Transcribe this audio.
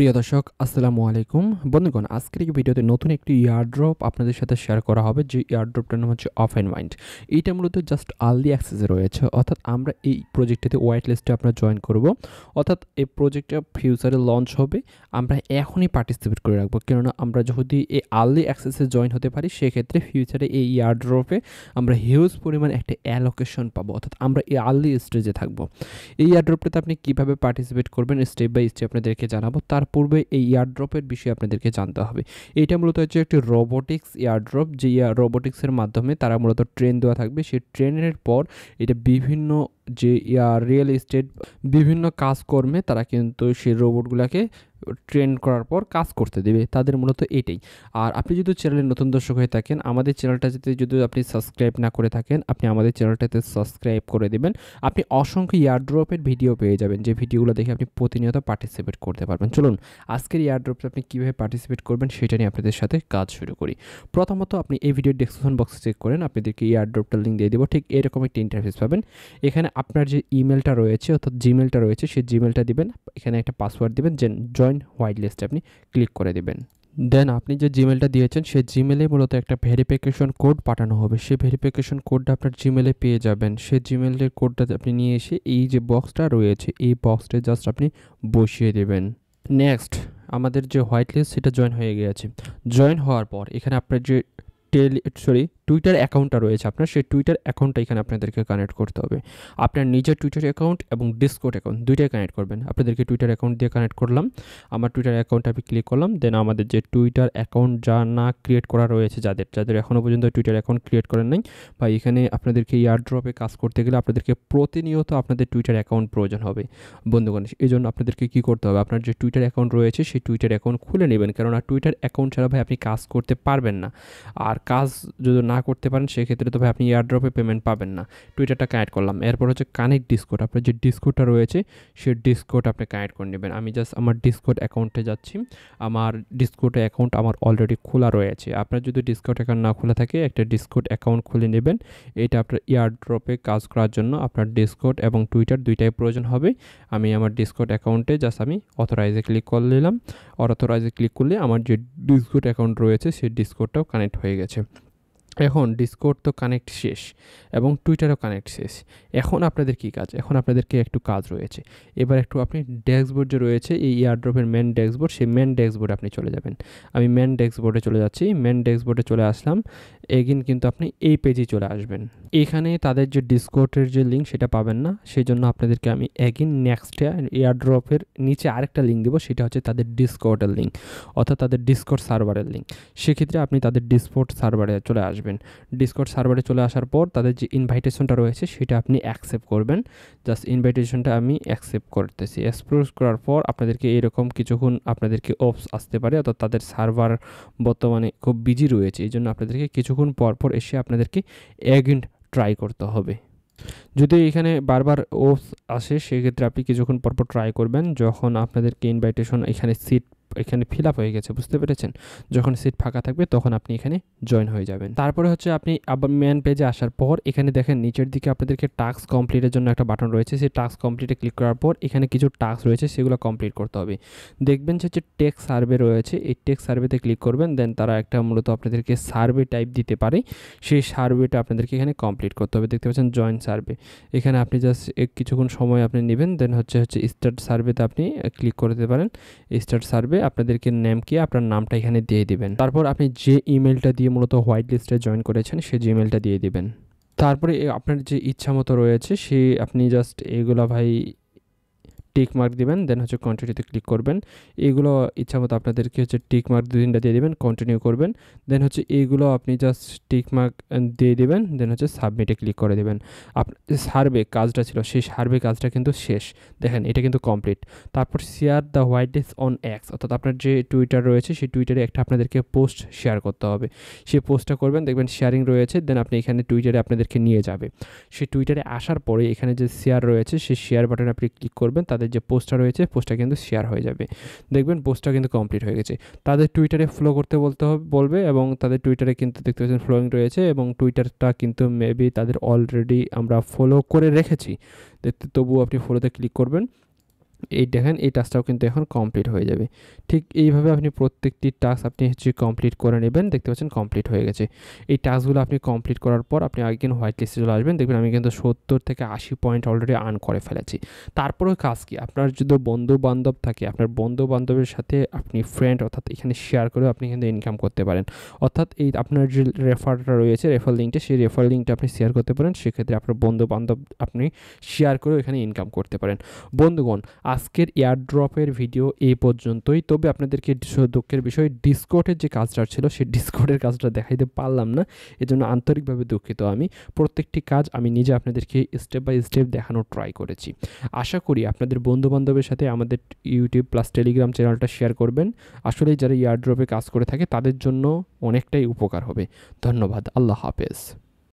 প্রিয় দর্শক আসসালামু আলাইকুম বন্ধুগণ, আজকের এই ভিডিওতে নতুন একটি ইয়ারড্রপ আপনাদের সাথে শেয়ার করা হবে। যে ইয়ারড্রপটার নাম হচ্ছে অফ অ্যান্ড মাইন্ড। এইটা মূলত জাস্ট আর্লি অ্যাক্সেসে রয়েছে, অর্থাৎ আমরা এই প্রজেক্টটাতে হোয়াইট লিস্টে আপনারা জয়েন করব। অর্থাৎ এই প্রজেক্টটা ফিউচারে লঞ্চ হবে, আমরা এখনই পার্টিসিপেট করে রাখবো, কেননা আমরা যদি এই আর্লি অ্যাক্সেসে জয়েন হতে পারি সেক্ষেত্রে ফিউচারে এই ইয়ারড্রপে আমরা হিউজ পরিমাণ একটা অ্যালোকেশন পাবো, অর্থাৎ আমরা এই আর্লি স্টেজে থাকবো। এই ইয়ারড্রপটাতে আপনি কীভাবে পার্টিসিপেট করবেন স্টেপ বাই স্টেপ আপনাদেরকে জানাবো। তার পূর্বে এই ইয়ারড্রপের বিষয়ে আপনাদেরকে জানতে হবে। এইটা মূলত হচ্ছে একটি রোবোটিক্স ইয়ারড্রপ, যে রোবোটিক্সের মাধ্যমে তারা মূলত ট্রেন দেওয়া থাকবে। সেই ট্রেনের পর এটা বিভিন্ন যে রিয়েল এস্টেট বিভিন্ন কাজকর্মে তারা কিন্তু সেই রোবটগুলোকে ট্রেন করার পর কাজ করতে দেবে, তাদের মূলত এটাই। আর আপনি যদি চ্যানেলের নতুন দর্শক হয়ে থাকেন, আমাদের চ্যানেলটা যদি আপনি সাবস্ক্রাইব না করে থাকেন, আপনি আমাদের চ্যানেলটাতে সাবস্ক্রাইব করে দেবেন। আপনি অসংখ্য ইয়ারড্রপের ভিডিও পেয়ে যাবেন, যে ভিডিওগুলো দেখে আপনি প্রতিনিয়ত পার্টিসিপেট করতে পারবেন। চলুন আজকের ইয়ারড্রপে আপনি কীভাবে পার্টিসিপেট করবেন সেটা নিয়ে আপনাদের সাথে কাজ শুরু করি। প্রথমত আপনি এই ভিডিওর ডেসক্রিপশন বক্সে চেক করেন, আপনাদেরকে ইয়ারড্রপটার লিঙ্ক দিয়ে দেবো। ঠিক এরকম একটি ইন্টারফেস পাবেন। এখানে আপনার যে ইমেলটা রয়েছে অর্থাৎ জিমেলটা রয়েছে সেই জিমেলটা দিবেন, এখানে একটা পাসওয়ার্ড দিবেন, জয়েন হোয়াইট লিস্টে আপনি ক্লিক করে দেবেন। দেন আপনি যে জিমেলটা দিয়েছেন সেই জিমেলে মূলত একটা ভেরিফিকেশন কোড পাঠানো হবে। সেই ভেরিফিকেশন কোডটা আপনার জিমেলে পেয়ে যাবেন। সেই জিমেলের কোডটা আপনি নিয়ে এসে এই যে বক্সটা রয়েছে এই বক্সটা জাস্ট আপনি বসিয়ে দেবেন। নেক্সট আমাদের যে হোয়াইট লিস্ট সেটা জয়েন হয়ে গিয়েছে। জয়েন হওয়ার পর এখানে আপনার যে টুইটার অ্যাকাউন্টটা রয়েছে আপনার, সেই টুইটার অ্যাকাউন্টটা এখানে আপনাদেরকে কানেক্ট করতে হবে। আপনার নিজের টুইটার অ্যাকাউন্ট এবং ডিসকর্ড অ্যাকাউন্ট দুইটাই কানেক্ট করবেন। আপনাদেরকে টুইটার অ্যাকাউন্ট দিয়ে কানেক্ট করলাম। আমার টুইটার অ্যাকাউন্টে আমি ক্লিক করলাম। দেন আমাদের যে টুইটার অ্যাকাউন্ট যা না ক্রিয়েট করা রয়েছে, যাদের এখনও পর্যন্ত টুইটার অ্যাকাউন্ট ক্রিয়েট করেন নাই, বা এখানে আপনাদেরকে ইয়ারড্রপে কাজ করতে গেলে আপনাদেরকে প্রতিনিয়ত আপনাদের টুইটার অ্যাকাউন্ট প্রয়োজন হবে বন্ধুগণ। এই জন্য আপনাদেরকে কী করতে হবে, আপনার যে টুইটার অ্যাকাউন্ট রয়েছে সেই টুইটার অ্যাকাউন্ট খুলে নেবেন, কেননা টুইটার অ্যাকাউন্ট ছাড়া ভাই আপনি কাজ করতে পারবেন না। আর কাজ যদি না করতে পারেন সেক্ষেত্রে তো ভাই আপনি এয়ারড্রপে পেমেন্ট পাবেন না। টুইটারটা কানেক্ট করলাম। এরপর হচ্ছে কানেক্ট ডিসকর্ড। আপনার যে ডিসকর্ডটা রয়েছে সেই ডিসকর্ড আপনি কানেক্ট করে নেবেন। আমি জাস্ট আমার ডিসকর্ড অ্যাকাউন্টে যাচ্ছি। আমার ডিসকর্ড অ্যাকাউন্ট আমার অলরেডি খোলা রয়েছে। আপনার যদি ডিসকর্ড অ্যাকাউন্ট না খোলা থাকে একটা ডিসকর্ড অ্যাকাউন্ট খুলে নেবেন। এটা আপনার এয়ারড্রপে কাজ করার জন্য আপনার ডিসকর্ড এবং টুইটার দুইটাই প্রয়োজন হবে। আমি আমার ডিসকর্ড অ্যাকাউন্টে জাস্ট আমি অথরাইজে ক্লিক করে নিলাম। অথরাইজে ক্লিক করলে আমার যে ডিসকর্ড অ্যাকাউন্ট রয়েছে সেই ডিসকর্ডটাও কানেক্ট হয়ে গেছে। এখন ডিসকর্ড তো কানেক্ট শেষ এবং টুইটারও কানেক্ট শেষ। এখন আপনাদের কী কাজ? এখন আপনাদেরকে একটু কাজ রয়েছে। এবার একটু আপনি ড্যাশবোর্ড যে রয়েছে এই এয়ারড্রপের মেন ড্যাশবোর্ড, সেই মেন ড্যাশবোর্ডে আপনি চলে যাবেন। আমি মেন ড্যাশবোর্ডে চলে যাচ্ছি। মেন ড্যাশবোর্ডে চলে আসলাম। এগেইন কিন্তু আপনি এই পেজে চলে আসবেন। এখানে তাদের যে ডিসকর্ডের যে লিঙ্ক সেটা পাবেন না, সেই জন্য আপনাদেরকে আমি এগেইন নেক্সটে এয়ারড্রপের নিচে আরেকটা লিঙ্ক দেবো, সেটা হচ্ছে তাদের ডিসকর্ডের লিঙ্ক, অর্থাৎ তাদের ডিসকর্ড সার্ভারের লিঙ্ক। সেক্ষেত্রে আপনি তাদের ডিসকর্ড সার্ভারে চলে আসবেন। ডিসকর্ড সার্ভারে চলে আসার পর তাদের যে ইনভাইটেশনটা রয়েছে সেটা আপনি অ্যাকসেপ্ট করবেন। জাস্ট ইনভাইটেশনটা আমি অ্যাকসেপ্ট করতেছি। অ্যাকসেপ্ট করার পর আপনাদেরকে এরকম কিছুক্ষণ আপনাদেরকে অপস আসতে পারে, অর্থাৎ তাদের সার্ভার বর্তমানে খুব বিজি রয়েছে, এই জন্য আপনাদেরকে কিছুক্ষণ পর এসে আপনাদেরকে এগেইন ট্রাই করতে হবে। যদি এখানে বারবার অপস আসে সেক্ষেত্রে আপনি কিছুক্ষণ পর ট্রাই করবেন। যখন আপনাদেরকে ইনভাইটেশন এখানে ফিল আপ হয়ে গেছে, বুঝতে পেরেছেন, যখন সিট ফাঁকা থাকবে তখন আপনি এখানে জয়েন হয়ে যাবেন। তারপরে হচ্ছে আপনি আবার মেন পেজে আসার পর এখানে দেখেন নিচের দিকে আপনাদেরকে টাস্ক কমপ্লিটের জন্য একটা বাটন রয়েছে। সেই টাস্ক কমপ্লিটে ক্লিক করার পর এখানে কিছু টাস্ক রয়েছে, সেগুলো কমপ্লিট করতে হবে। দেখবেন যে টেক সার্ভে রয়েছে, এই টেক সার্ভেতে ক্লিক করবেন। দেন তারা একটা মূলত আপনাদেরকে সার্ভে টাইপ দিতে পারে, সেই সার্ভেটা আপনাদেরকে এখানে কমপ্লিট করতে হবে। দেখতে পাচ্ছেন জয়েন সার্ভে। এখানে আপনি জাস্ট কিছুক্ষণ সময় আপনি নেবেন। দেন হচ্ছে স্টার্ট সার্ভেতে আপনি ক্লিক করতে পারেন। স্টার্ট সার্ভে আপনাদেরকে নেম কি আপনার নামটা এখানে দিয়ে দিবেন। তারপর আপনি যে ইমেলটা দিয়ে মূলত হোয়াইট লিস্টে জয়েন করেছেন সেই জিমেলটা দিয়ে দিবেন। তারপরে আপনার যে ইচ্ছা মতো রয়েছে সে আপনি জাস্ট এগুলো ভাই টিক মার্ক দিবেন। দেন হচ্ছে কন্টিনিউতে ক্লিক করবেন। এগুলো ইচ্ছা মতো আপনাদেরকে হচ্ছে টিক মার্ক 2-3টা দিয়ে দিবেন, কন্টিনিউ করবেন। দেন হচ্ছে এইগুলো আপনি জাস্ট টিক মার্ক দিয়ে দিবেন। দেন হচ্ছে সাবমিটে ক্লিক করে দেবেন। আপনার যে সার্ভে কাজটা ছিল সেই সার্ভে কাজটা কিন্তু শেষ। দেখেন এটা কিন্তু কমপ্লিট। তারপর share the white list on X, অর্থাৎ আপনার যে টুইটার রয়েছে সেই টুইটারে একটা আপনাদেরকে পোস্ট শেয়ার করতে হবে। সেই পোস্টটা করবেন, দেখবেন শেয়ারিং রয়েছে। দেন আপনি এখানে টুইটারে আপনাদেরকে নিয়ে যাবে। সেই টুইটারে আসার পরে এখানে যে শেয়ার রয়েছে সেই শেয়ার বাটনে আপনি ক্লিক করবেন। তাদের যে পোস্টটা রয়েছে পোস্টটা কিন্তু শেয়ার হয়ে যাবে। দেখবেন পোস্টটা কিন্তু কমপ্লিট হয়ে গেছে। তাদের টুইটারে ফলো করতে বলবে এবং তাদের টুইটারে কিন্তু দেখতে পাচ্ছেন ফলোইং রয়েছে এবং টুইটারটা কিন্তু মেবি তাদের অলরেডি আমরা ফলো করে রেখেছি। তবুও আপনি ফলোতে ক্লিক করবেন। এই দেখেন এই টাস্কটাও কিন্তু এখন কমপ্লিট হয়ে যাবে। ঠিক এইভাবে আপনি প্রত্যেকটি টাস্ক আপনি হচ্ছে কমপ্লিট করে নেবেন। দেখতে পাচ্ছেন কমপ্লিট হয়ে গেছে। এই টাস্কগুলো আপনি কমপ্লিট করার পর আপনি আগেন হোয়াইট লিস্টে চলে আসবেন। দেখবেন আমি কিন্তু ৭০ থেকে ৮০ পয়েন্ট অলরেডি আর্ন করে ফেলেছি। তারপরেও কাজ কি? আপনার যদি বন্ধু-বান্ধব থাকে, আপনার বন্ধু-বান্ধবের সাথে আপনি ফ্রেন্ড অর্থাৎ এখানে শেয়ার করেও আপনি কিন্তু ইনকাম করতে পারেন। অর্থাৎ এই আপনার যে রেফারটা রয়েছে, রেফার লিঙ্কটা, সেই রেফার লিঙ্কটা আপনি শেয়ার করতে পারেন। সেক্ষেত্রে আপনার বন্ধু-বান্ধব আপনি শেয়ার করেও এখানে ইনকাম করতে পারেন। বন্ধুগণ, আজকের এয়ারড্রপের ভিডিও এই পর্যন্তই। তবে আপনাদেরকে দুঃখের বিষয় ডিসকর্ডের যে কাজটা ছিল সেই ডিসকর্ডের কাজটা দেখাইতে পারলাম না। এজন্য আন্তরিকভাবে দুঃখিত আমি। প্রত্যেকটি কাজ আমি নিজে আপনাদেরকে স্টেপ বাই স্টেপ দেখানোর ট্রাই করেছি। আশা করি আপনাদের বন্ধু-বান্ধবের সাথে আমাদের ইউটিউব প্লাস টেলিগ্রাম চ্যানেলটা শেয়ার করবেন। আসলে যারা এয়ারড্রপে কাজ করে থাকে তাদের জন্য অনেকটাই উপকার হবে। ধন্যবাদ। আল্লাহ হাফেজ।